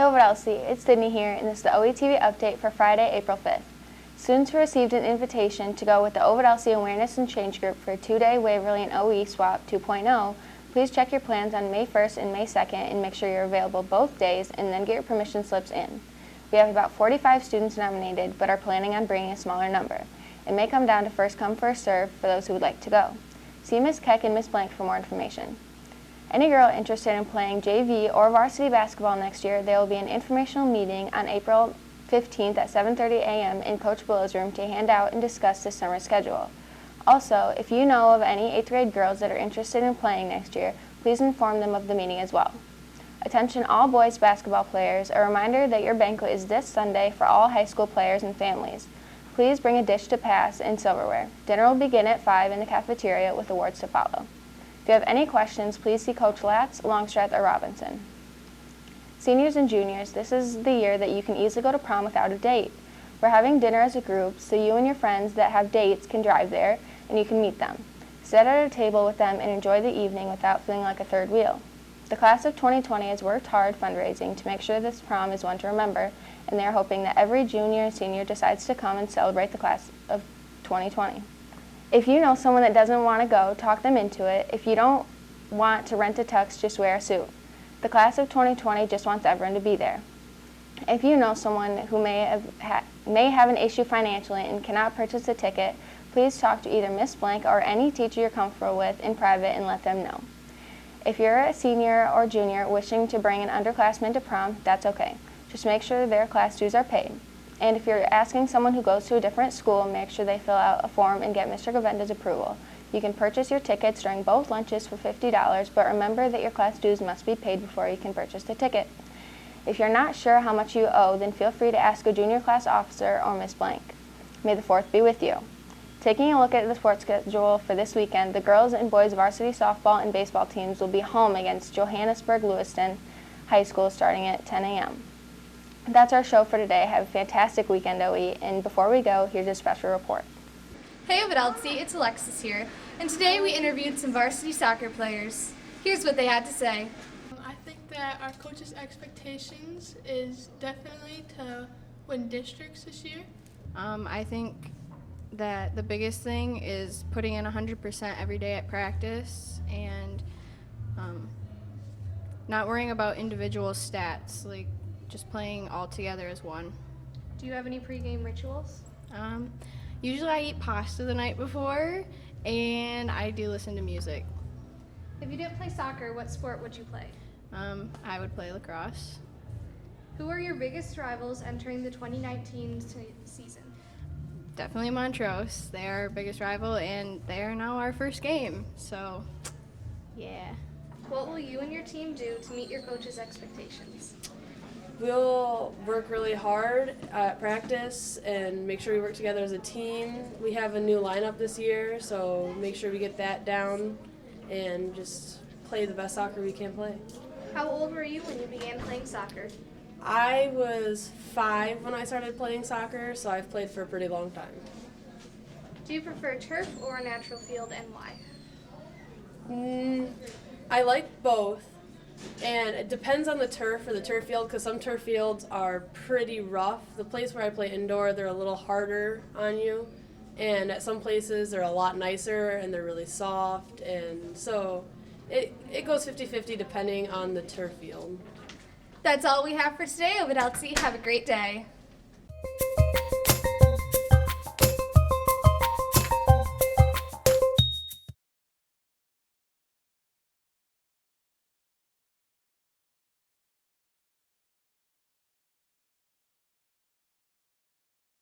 Hey Ovid-Elsie, it's Sydney here, and this is the OETV update for Friday, April 5th. Students who received an invitation to go with the Ovid-Elsie Awareness and Change Group for a 2-day Waverly and OE Swap 2.0, please check your plans on May 1st and May 2nd and make sure you're available both days and then get your permission slips in. We have about 45 students nominated, but are planning on bringing a smaller number. It may come down to first come, first serve for those who would like to go. See Ms. Keck and Ms. Blank for more information. Any girl interested in playing JV or varsity basketball next year, there will be an informational meeting on April 15th at 7:30 a.m. in Coach Bullo's room to hand out and discuss the summer schedule. Also, if you know of any 8th grade girls that are interested in playing next year, please inform them of the meeting as well. Attention all boys basketball players, a reminder that your banquet is this Sunday for all high school players and families. Please bring a dish to pass and silverware. Dinner will begin at 5 in the cafeteria with awards to follow. If you have any questions, please see Coach Latz, Longstreth, or Robinson. Seniors and juniors, this is the year that you can easily go to prom without a date. We're having dinner as a group, so you and your friends that have dates can drive there and you can meet them. Sit at a table with them and enjoy the evening without feeling like a third wheel. The class of 2020 has worked hard fundraising to make sure this prom is one to remember, and they are hoping that every junior and senior decides to come and celebrate the class of 2020. If you know someone that doesn't want to go, talk them into it. If you don't want to rent a tux, just wear a suit. The class of 2020 just wants everyone to be there. If you know someone who may have an issue financially and cannot purchase a ticket, please talk to either Miss Blank or any teacher you're comfortable with in private and let them know. If you're a senior or junior wishing to bring an underclassman to prom, that's okay. Just make sure their class dues are paid. And if you're asking someone who goes to a different school, make sure they fill out a form and get Mr. Govenda's approval. You can purchase your tickets during both lunches for $50, but remember that your class dues must be paid before you can purchase the ticket. If you're not sure how much you owe, then feel free to ask a junior class officer or Miss Blank. May the 4th be with you. Taking a look at the sports schedule for this weekend, the girls and boys varsity softball and baseball teams will be home against Johannesburg-Lewiston High School starting at 10 a.m. That's our show for today. Have a fantastic weekend, OE. And before we go, here's a special report. Hey Ovid-Elsie, it's Alexis here, and today we interviewed some varsity soccer players. Here's what they had to say. I think that our coach's expectations is definitely to win districts this year. I think that the biggest thing is putting in 100% every day at practice and not worrying about individual stats, like just playing all together as one. Do you have any pregame rituals? Usually I eat pasta the night before, and I do listen to music. If you didn't play soccer, what sport would you play? I would play lacrosse. Who are your biggest rivals entering the 2019 season? Definitely Montrose. They are our biggest rival, and they are now our first game, so yeah. What will you and your team do to meet your coach's expectations? We'll work really hard at practice and make sure we work together as a team. We have a new lineup this year, so make sure we get that down and just play the best soccer we can play. How old were you when you began playing soccer? I was 5 when I started playing soccer, so I've played for a pretty long time. Do you prefer turf or a natural field, and why? I like both. And it depends on the turf or the turf field, because some turf fields are pretty rough. The place where I play indoor, they're a little harder on you. And at some places, they're a lot nicer and they're really soft. And so it goes 50-50 depending on the turf field. That's all we have for today, Ovid-Elsie. Have a great day.